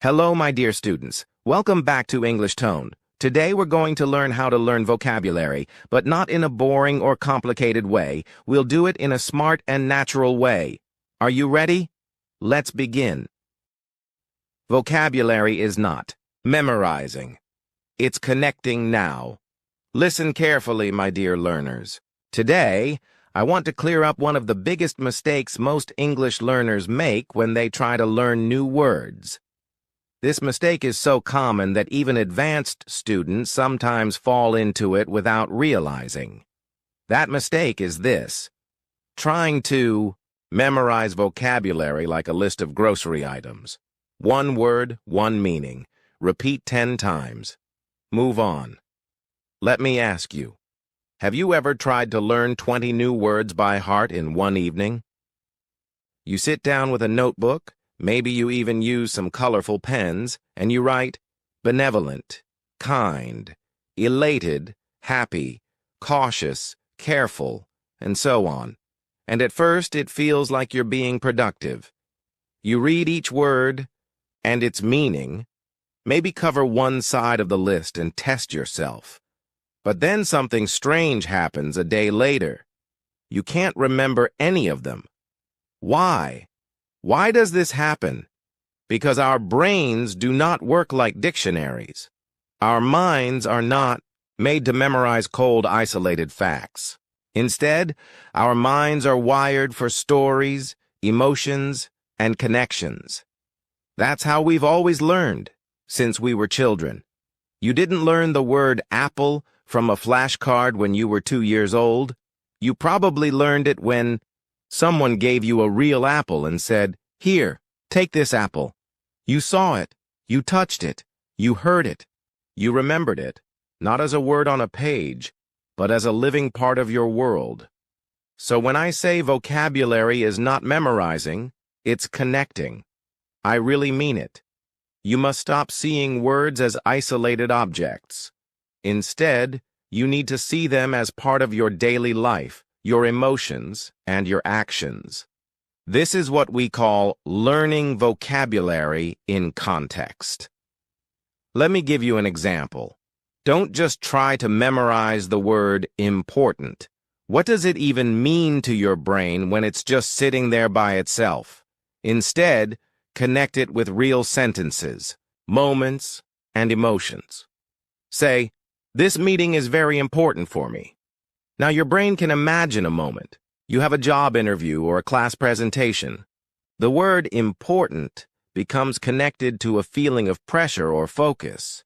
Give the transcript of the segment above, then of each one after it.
Hello, my dear students. Welcome back to English Tone. Today we're going to learn how to learn vocabulary, but not in a boring or complicated way. We'll do it in a smart and natural way. Are you ready? Let's begin. Vocabulary is not memorizing. It's connecting now. Listen carefully, my dear learners. Today, I want to clear up one of the biggest mistakes most English learners make when they try to learn new words. This mistake is so common that even advanced students sometimes fall into it without realizing. That mistake is this: trying to memorize vocabulary like a list of grocery items. One word, one meaning. Repeat 10 times. Move on. Let me ask you, have you ever tried to learn 20 new words by heart in one evening? You sit down with a notebook, maybe you even use some colorful pens, and you write benevolent, kind, elated, happy, cautious, careful, and so on. And at first it feels like you're being productive. You read each word and its meaning, maybe cover one side of the list and test yourself. But then something strange happens a day later. You can't remember any of them. Why? Why does this happen? Because our brains do not work like dictionaries. Our minds are not made to memorize cold, isolated facts. Instead, our minds are wired for stories, emotions, and connections. That's how we've always learned, since we were children. You didn't learn the word apple from a flashcard when you were 2 years old. You probably learned it when someone gave you a real apple and said, "Here, take this apple." You saw it, you touched it, you heard it, you remembered it, not as a word on a page, but as a living part of your world. So when I say vocabulary is not memorizing, it's connecting. I really mean it. You must stop seeing words as isolated objects. Instead, you need to see them as part of your daily life, your emotions, and your actions. This is what we call learning vocabulary in context. Let me give you an example. Don't just try to memorize the word important. What does it even mean to your brain when it's just sitting there by itself? Instead, connect it with real sentences, moments, and emotions. Say, "This meeting is very important for me." Now your brain can imagine a moment. You have a job interview or a class presentation. The word important becomes connected to a feeling of pressure or focus.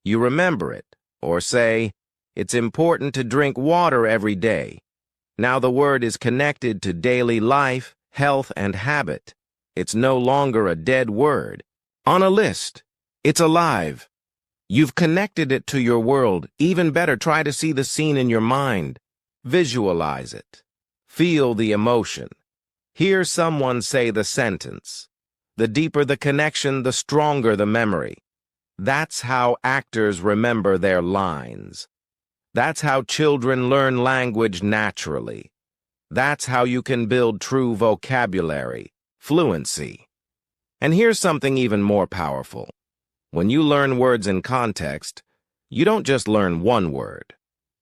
You remember it, or say, "It's important to drink water every day." Now the word is connected to daily life, health, and habit. It's no longer a dead word. On a list, it's alive. You've connected it to your world. Even better, try to see the scene in your mind. Visualize it. Feel the emotion. Hear someone say the sentence. The deeper the connection, the stronger the memory. That's how actors remember their lines. That's how children learn language naturally. That's how you can build true vocabulary, fluency. And here's something even more powerful. When you learn words in context, you don't just learn one word.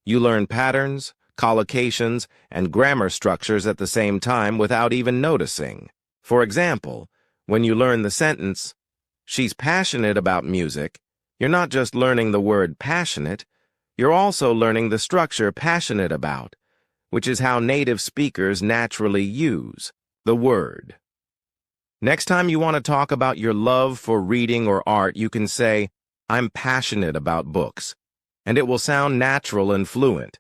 You learn patterns, collocations, and grammar structures at the same time without even noticing. For example, when you learn the sentence, "She's passionate about music," you're not just learning the word passionate, you're also learning the structure passionate about, which is how native speakers naturally use the word. Next time you want to talk about your love for reading or art, you can say, "I'm passionate about books," and it will sound natural and fluent.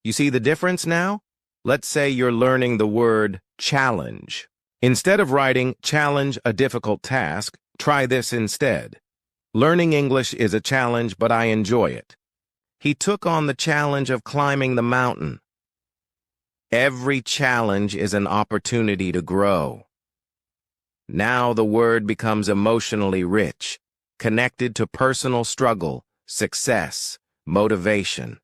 You see the difference now? Let's say you're learning the word challenge. Instead of writing "challenge a difficult task," try this instead. "Learning English is a challenge, but I enjoy it. He took on the challenge of climbing the mountain." Every challenge is an opportunity to grow. Now the word becomes emotionally rich, connected to personal struggle, success, motivation.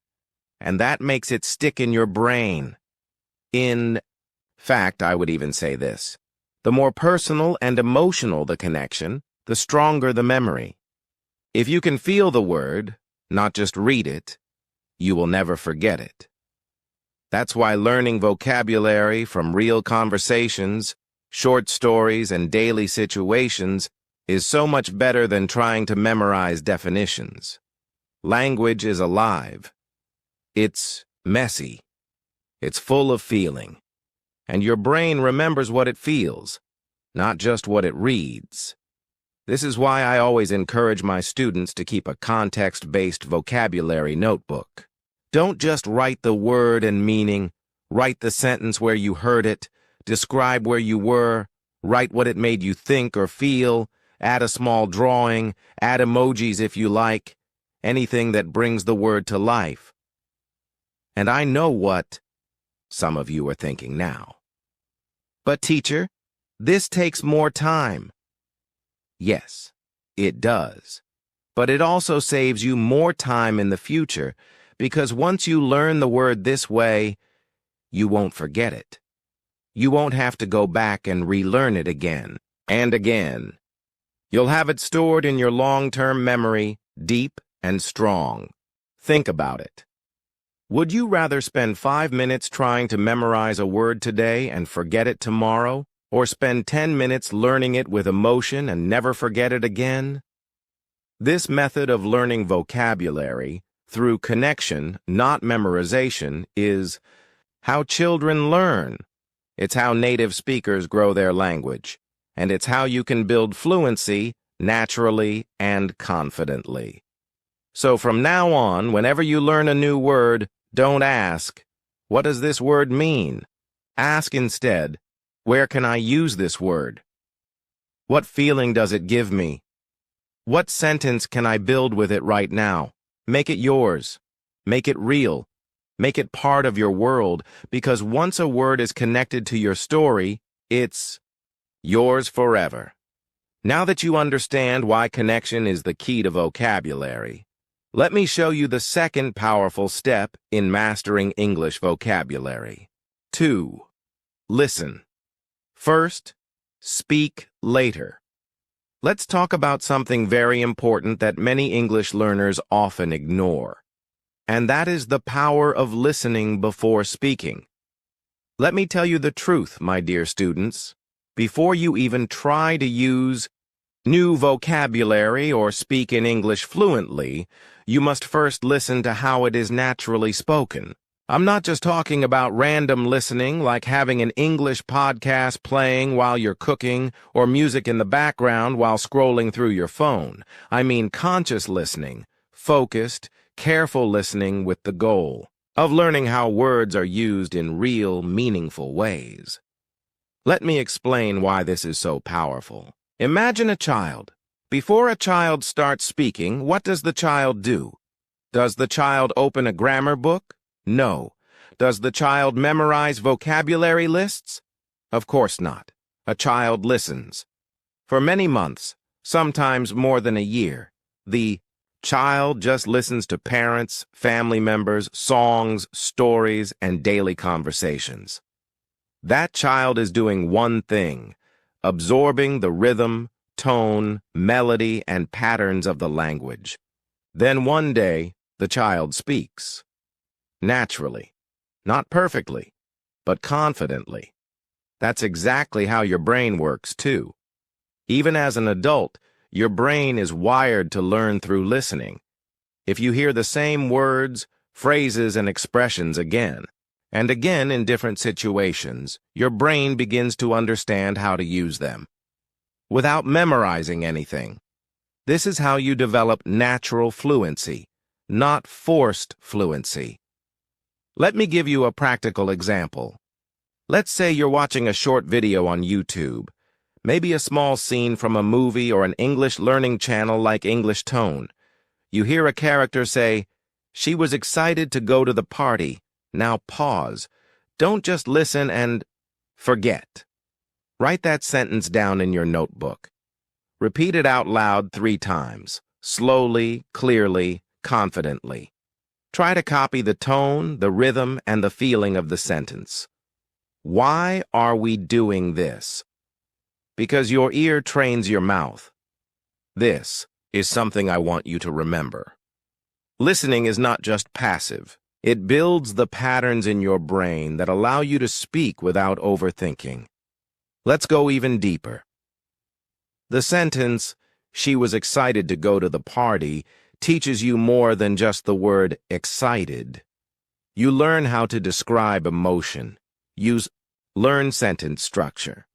And that makes it stick in your brain. In fact, I would even say this: the more personal and emotional the connection, the stronger the memory. If you can feel the word, not just read it, you will never forget it. That's why learning vocabulary from real conversations, short stories, and daily situations is so much better than trying to memorize definitions. Language is alive. It's messy. It's full of feeling. And your brain remembers what it feels, not just what it reads. This is why I always encourage my students to keep a context-based vocabulary notebook. Don't just write the word and meaning, write the sentence where you heard it, describe where you were, write what it made you think or feel, add a small drawing, add emojis if you like, anything that brings the word to life. And I know what some of you are thinking now. But teacher, this takes more time. Yes, it does. But it also saves you more time in the future, because once you learn the word this way, you won't forget it. You won't have to go back and relearn it again and again. You'll have it stored in your long-term memory, deep and strong. Think about it. Would you rather spend 5 minutes trying to memorize a word today and forget it tomorrow, or spend 10 minutes learning it with emotion and never forget it again? This method of learning vocabulary through connection, not memorization, is how children learn. It's how native speakers grow their language, and it's how you can build fluency naturally and confidently. So from now on, whenever you learn a new word, don't ask, "What does this word mean?" Ask instead, "Where can I use this word? What feeling does it give me? What sentence can I build with it right now?" Make it yours. Make it real. Make it part of your world, because once a word is connected to your story, it's yours forever. Now that you understand why connection is the key to vocabulary, let me show you the second powerful step in mastering English vocabulary. 2. Listen. First, speak later. Let's talk about something very important that many English learners often ignore, and that is the power of listening before speaking. Let me tell you the truth, my dear students. Before you even try to use new vocabulary or speak in English fluently, you must first listen to how it is naturally spoken. I'm not just talking about random listening, like having an English podcast playing while you're cooking or music in the background while scrolling through your phone. I mean conscious listening, focused, careful listening with the goal of learning how words are used in real, meaningful ways. Let me explain why this is so powerful. Imagine a child. Before a child starts speaking, what does the child do? Does the child open a grammar book? No. Does the child memorize vocabulary lists? Of course not. A child listens. For many months, sometimes more than a year, the child just listens to parents, family members, songs, stories, and daily conversations. That child is doing one thing, absorbing the rhythm, tone, melody, and patterns of the language. Then one day, the child speaks. Naturally. Not perfectly, but confidently. That's exactly how your brain works, too. Even as an adult, your brain is wired to learn through listening. If you hear the same words, phrases, and expressions again and again in different situations, your brain begins to understand how to use them without memorizing anything. This is how you develop natural fluency, not forced fluency. Let me give you a practical example. Let's say you're watching a short video on YouTube, maybe a small scene from a movie or an English learning channel like English Tone. You hear a character say, "She was excited to go to the party." Now pause. Don't just listen and forget. Write that sentence down in your notebook. Repeat it out loud 3 times, slowly, clearly, confidently. Try to copy the tone, the rhythm, and the feeling of the sentence. Why are we doing this? Because your ear trains your mouth. This is something I want you to remember. Listening is not just passive. It builds the patterns in your brain that allow you to speak without overthinking. Let's go even deeper. The sentence, "She was excited to go to the party," teaches you more than just the word excited. You learn how to describe emotion. Learn sentence structure.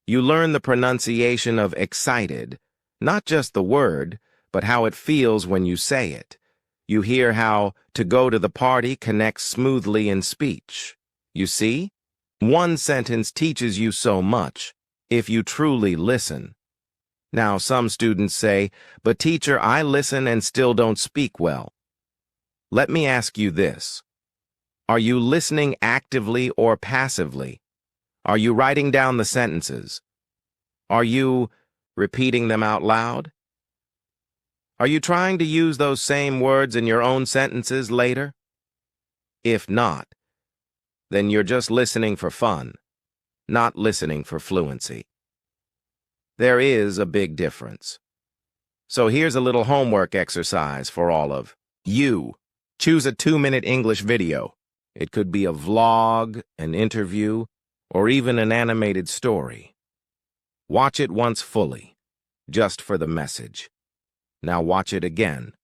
You learn the pronunciation of excited, not just the word, but how it feels when you say it. You hear how to go to the party connects smoothly in speech. You see? One sentence teaches you so much, if you truly listen. Now, some students say, "But teacher, I listen and still don't speak well." Let me ask you this. Are you listening actively or passively? Are you writing down the sentences? Are you repeating them out loud? Are you trying to use those same words in your own sentences later? If not, then you're just listening for fun, not listening for fluency. There is a big difference. So here's a little homework exercise for all of you. Choose a 2-minute English video. It could be a vlog, an interview, or even an animated story. Watch it once fully, just for the message. Now watch it again.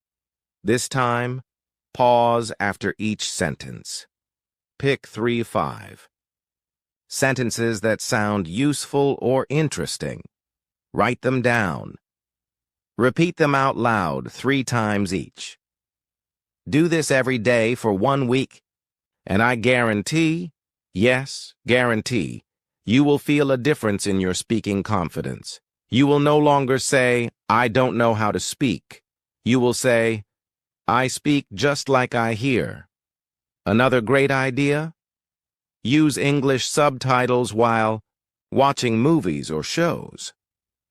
This time, pause after each sentence. Pick 3-5. Sentences that sound useful or interesting. Write them down. Repeat them out loud 3 times each. Do this every day for 1 week, and I guarantee, yes, guarantee, you will feel a difference in your speaking confidence. You will no longer say, "I don't know how to speak." You will say, "I speak just like I hear." Another great idea? Use English subtitles while watching movies or shows.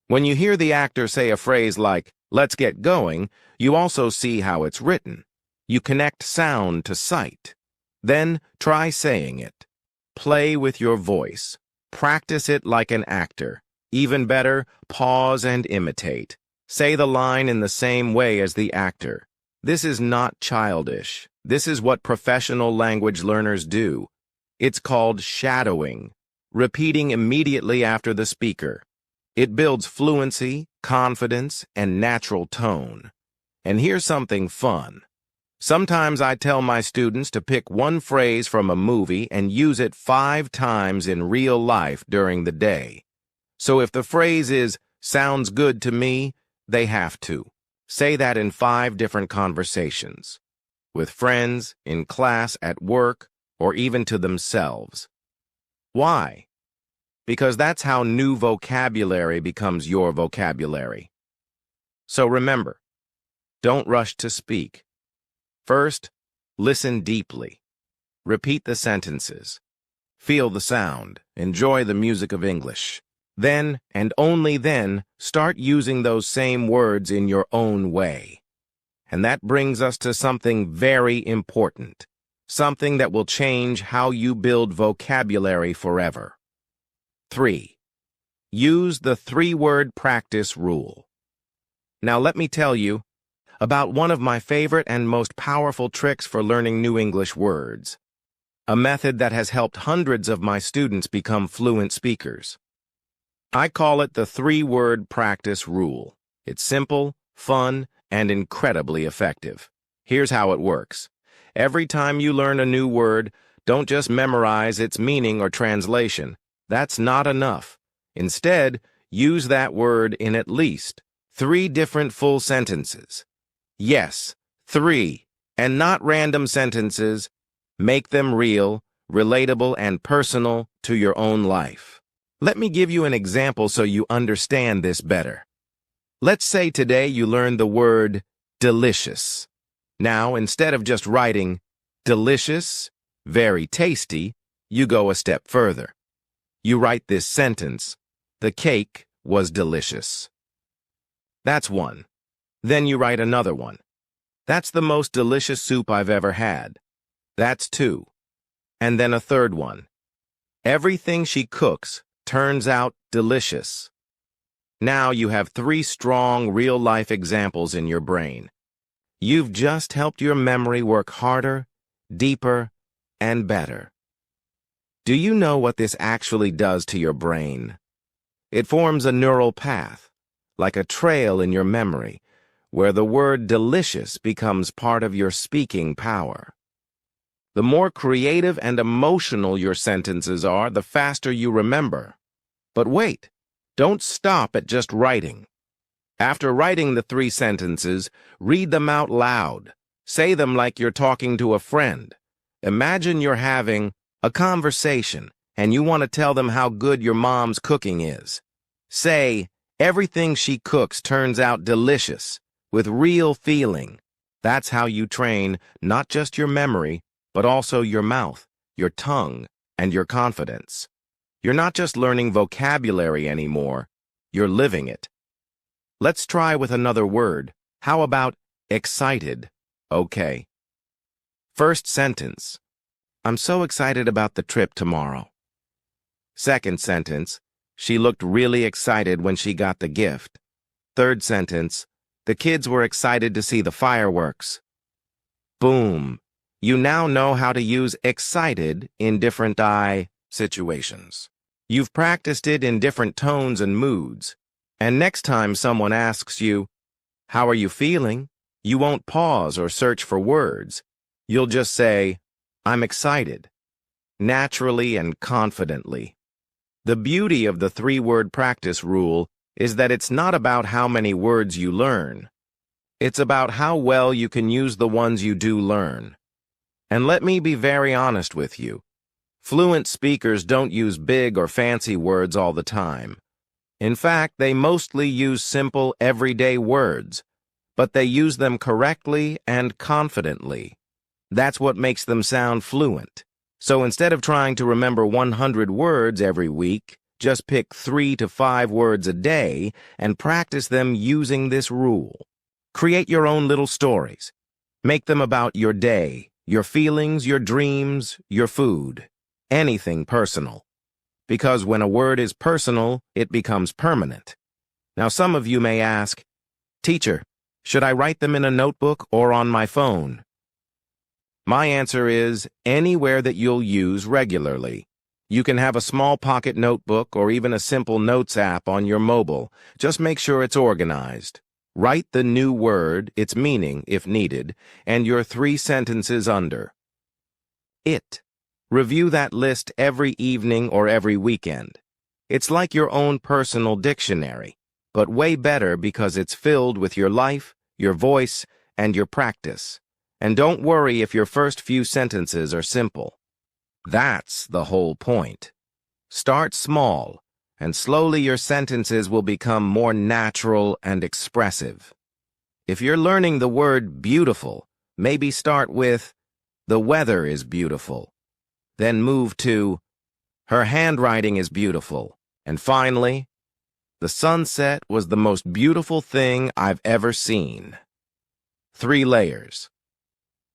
When you hear the actor say a phrase like, "Let's get going," you also see how it's written. You connect sound to sight. Then try saying it. Play with your voice. Practice it like an actor. Even better, pause and imitate. Say the line in the same way as the actor. This is not childish. This is what professional language learners do. It's called shadowing, repeating immediately after the speaker. It builds fluency, confidence, and natural tone. And here's something fun. Sometimes I tell my students to pick one phrase from a movie and use it 5 times in real life during the day. So if the phrase is, "sounds good to me," they have to say that in 5 different conversations. With friends, in class, at work, or even to themselves. Why? Because that's how new vocabulary becomes your vocabulary. So remember, don't rush to speak. First, listen deeply. Repeat the sentences. Feel the sound. Enjoy the music of English. Then, and only then, start using those same words in your own way. And that brings us to something very important. Something that will change how you build vocabulary forever. 3. Use the 3-word practice rule. Now let me tell you about one of my favorite and most powerful tricks for learning new English words. A method that has helped hundreds of my students become fluent speakers. I call it the 3-word practice rule. It's simple, fun, and incredibly effective. Here's how it works. Every time you learn a new word, don't just memorize its meaning or translation. That's not enough. Instead, use that word in at least 3 different full sentences. Yes, 3, and not random sentences. Make them real, relatable, and personal to your own life. Let me give you an example so you understand this better. Let's say today you learned the word delicious. Now, instead of just writing delicious, very tasty, you go a step further. You write this sentence, "The cake was delicious." That's one. Then you write another one. "That's the most delicious soup I've ever had." That's 2. And then a third one. "Everything she cooks turns out delicious." Now you have 3 strong, real-life examples in your brain. You've just helped your memory work harder, deeper, and better. Do you know what this actually does to your brain? It forms a neural path, like a trail in your memory, where the word delicious becomes part of your speaking power. The more creative and emotional your sentences are, the faster you remember. But wait, don't stop at just writing. After writing the 3 sentences, read them out loud. Say them like you're talking to a friend. Imagine you're having a conversation and you want to tell them how good your mom's cooking is. Say, everything she cooks turns out delicious, with real feeling. That's how you train not just your memory, but also your mouth, your tongue, and your confidence. You're not just learning vocabulary anymore, you're living it. Let's try with another word. How about excited? Okay. First sentence. I'm so excited about the trip tomorrow. Second sentence. She looked really excited when she got the gift. Third sentence. The kids were excited to see the fireworks. Boom. You now know how to use excited in different situations. You've practiced it in different tones and moods. And next time someone asks you, "How are you feeling?" you won't pause or search for words. You'll just say, "I'm excited," naturally and confidently. The beauty of the 3-word practice rule is that it's not about how many words you learn. It's about how well you can use the ones you do learn. And let me be very honest with you. Fluent speakers don't use big or fancy words all the time. In fact, they mostly use simple, everyday words, but they use them correctly and confidently. That's what makes them sound fluent. So instead of trying to remember 100 words every week, just pick 3 to 5 words a day and practice them using this rule. Create your own little stories. Make them about your day, your feelings, your dreams, your food. Anything personal. Because when a word is personal, it becomes permanent. Now some of you may ask, "Teacher, should I write them in a notebook or on my phone?" My answer is anywhere that you'll use regularly. You can have a small pocket notebook or even a simple notes app on your mobile. Just make sure it's organized. Write the new word, its meaning, if needed, and your 3 sentences under it. Review that list every evening or every weekend. It's like your own personal dictionary, but way better because it's filled with your life, your voice, and your practice. And don't worry if your first few sentences are simple. That's the whole point. Start small, and slowly your sentences will become more natural and expressive. If you're learning the word beautiful, maybe start with, "The weather is beautiful." Then move to, "Her handwriting is beautiful." And finally, "The sunset was the most beautiful thing I've ever seen." 3 layers.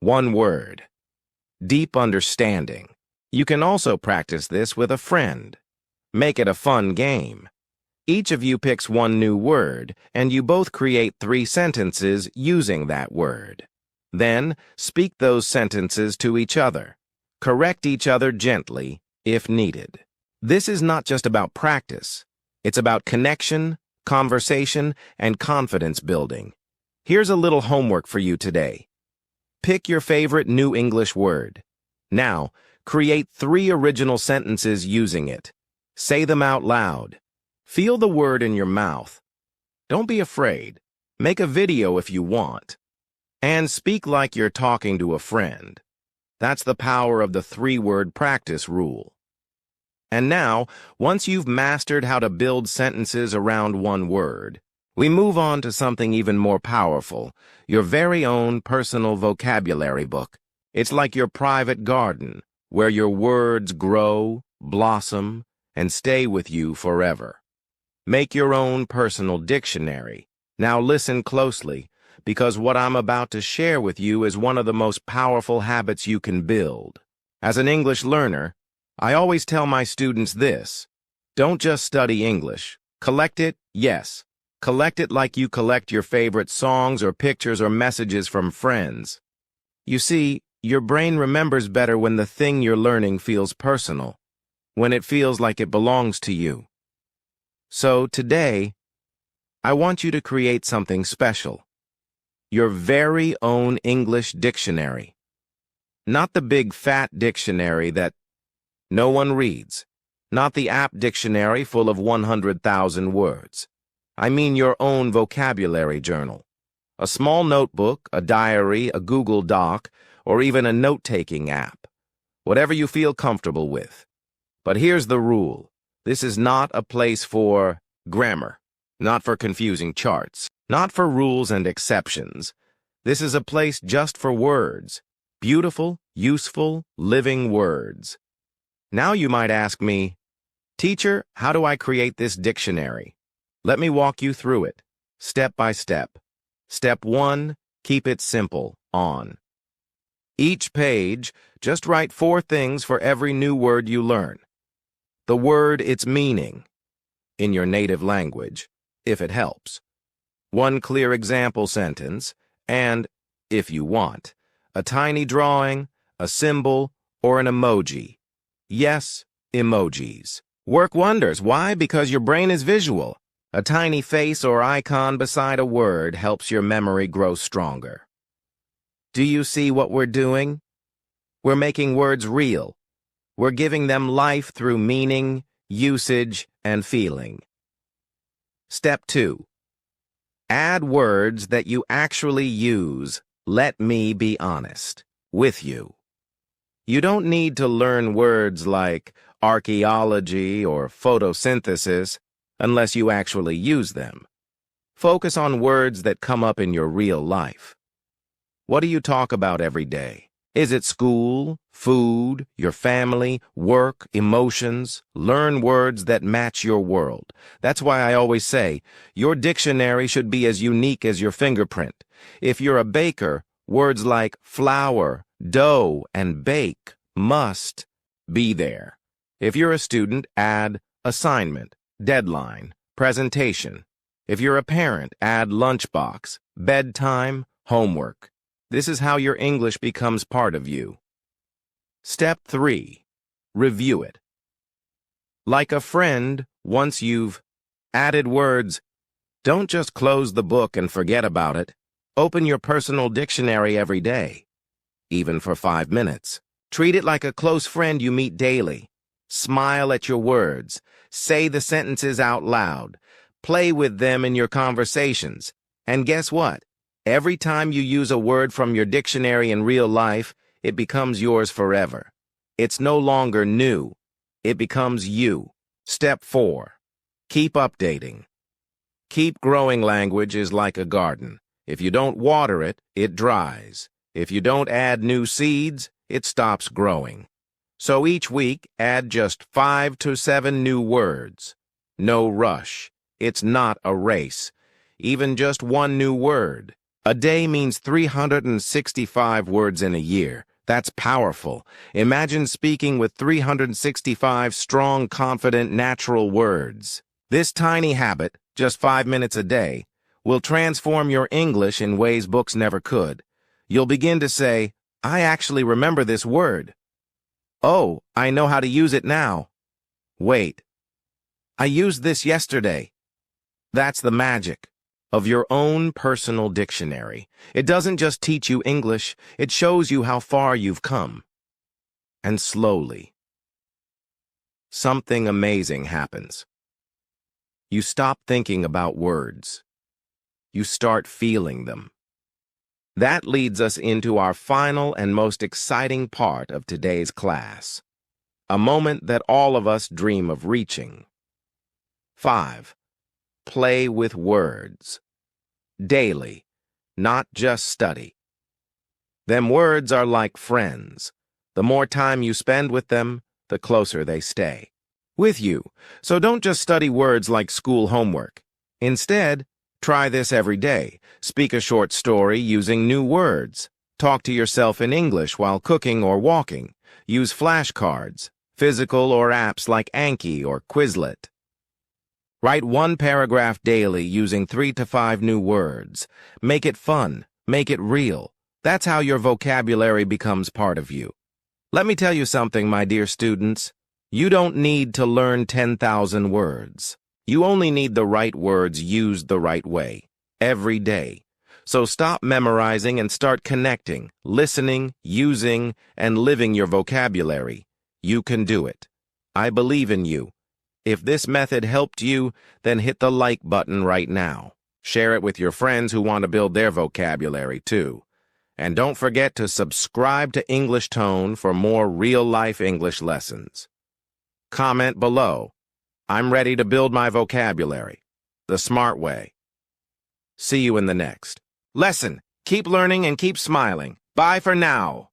1 word. Deep understanding. You can also practice this with a friend. Make it a fun game. Each of you picks 1 new word, and you both create 3 sentences using that word. Then, speak those sentences to each other. Correct each other gently, if needed. This is not just about practice. It's about connection, conversation, and confidence building. Here's a little homework for you today. Pick your favorite new English word. Now, create 3 original sentences using it. Say them out loud. Feel the word in your mouth. Don't be afraid. Make a video if you want. And speak like you're talking to a friend. That's the power of the 3-word practice rule. And now, once you've mastered how to build sentences around 1 word, we move on to something even more powerful, your very own personal vocabulary book. It's like your private garden, where your words grow, blossom, and stay with you forever. Make your own personal dictionary. Now listen closely, because what I'm about to share with you is one of the most powerful habits you can build. As an English learner, I always tell my students this: don't just study English. Collect it, Yes, collect it like you collect your favorite songs or pictures or messages from friends. You see, your brain remembers better when the thing you're learning feels personal, when it feels like it belongs to you. So today, I want you to create something special. Your very own English dictionary. Not the big fat dictionary that no one reads. Not the app dictionary full of 100,000 words. I mean your own vocabulary journal. A small notebook, a diary, a Google Doc, or even a note-taking app. Whatever you feel comfortable with. But here's the rule. This is not a place for grammar, not for confusing charts, not for rules and exceptions. This is a place just for words. Beautiful, useful, living words. Now you might ask me, Teacher, how do I create this dictionary? Let me walk you through it, step by step. Step 1, keep it simple, on. Each page, just write 4 things for every new word you learn. The word, its meaning, in your native language, if it helps. 1 clear example sentence, and, if you want, a tiny drawing, a symbol, or an emoji. Yes, emojis. Work wonders. Why? Because your brain is visual. A tiny face or icon beside a word helps your memory grow stronger. Do you see what we're doing? We're making words real. We're giving them life through meaning, usage, and feeling. Step 2. Add words that you actually use. Let me be honest with you. You don't need to learn words like archaeology or photosynthesis unless you actually use them. Focus on words that come up in your real life. What do you talk about every day? Is it school, food, your family, work, emotions? Learn words that match your world. That's why I always say, your dictionary should be as unique as your fingerprint. If you're a baker, words like flour, dough, and bake must be there. If you're a student, add assignment, deadline, presentation. If you're a parent, add lunchbox, bedtime, homework. This is how your English becomes part of you. Step 3. Review it. Like a friend, once you've added words, don't just close the book and forget about it. Open your personal dictionary every day, even for 5 minutes. Treat it like a close friend you meet daily. Smile at your words. Say the sentences out loud. Play with them in your conversations. And guess what? Every time you use a word from your dictionary in real life, it becomes yours forever. It's no longer new. It becomes you. Step 4. Keep updating. Keep growing. Language is like a garden. If you don't water it, it dries. If you don't add new seeds, it stops growing. So each week, add just 5 to 7 new words. No rush. It's not a race. Even just 1 new word. A day means 365 words in a year. That's powerful. Imagine speaking with 365 strong, confident, natural words. This tiny habit, just 5 minutes a day, will transform your English in ways books never could. You'll begin to say, I actually remember this word. Oh, I know how to use it now. Wait, I used this yesterday. That's the magic of your own personal dictionary. It doesn't just teach you English, it shows you how far you've come. And slowly, something amazing happens. You stop thinking about words. You start feeling them. That leads us into our final and most exciting part of today's class, a moment that all of us dream of reaching. 5. Play with words. Daily, not just study. Them words are like friends. The more time you spend with them, the closer they stay with you. So don't just study words like school homework. Instead, try this every day. Speak a short story using new words. Talk to yourself in English while cooking or walking. Use flashcards, physical or apps like Anki or Quizlet. Write one paragraph daily using 3 to 5 new words. Make it fun. Make it real. That's how your vocabulary becomes part of you. Let me tell you something, my dear students. You don't need to learn 10,000 words. You only need the right words used the right way, every day. So stop memorizing and start connecting, listening, using, and living your vocabulary. You can do it. I believe in you. If this method helped you, then hit the like button right now. Share it with your friends who want to build their vocabulary too. And don't forget to subscribe to English Tone for more real-life English lessons. Comment below. I'm ready to build my vocabulary the smart way. See you in the next lesson. Keep learning and keep smiling. Bye for now.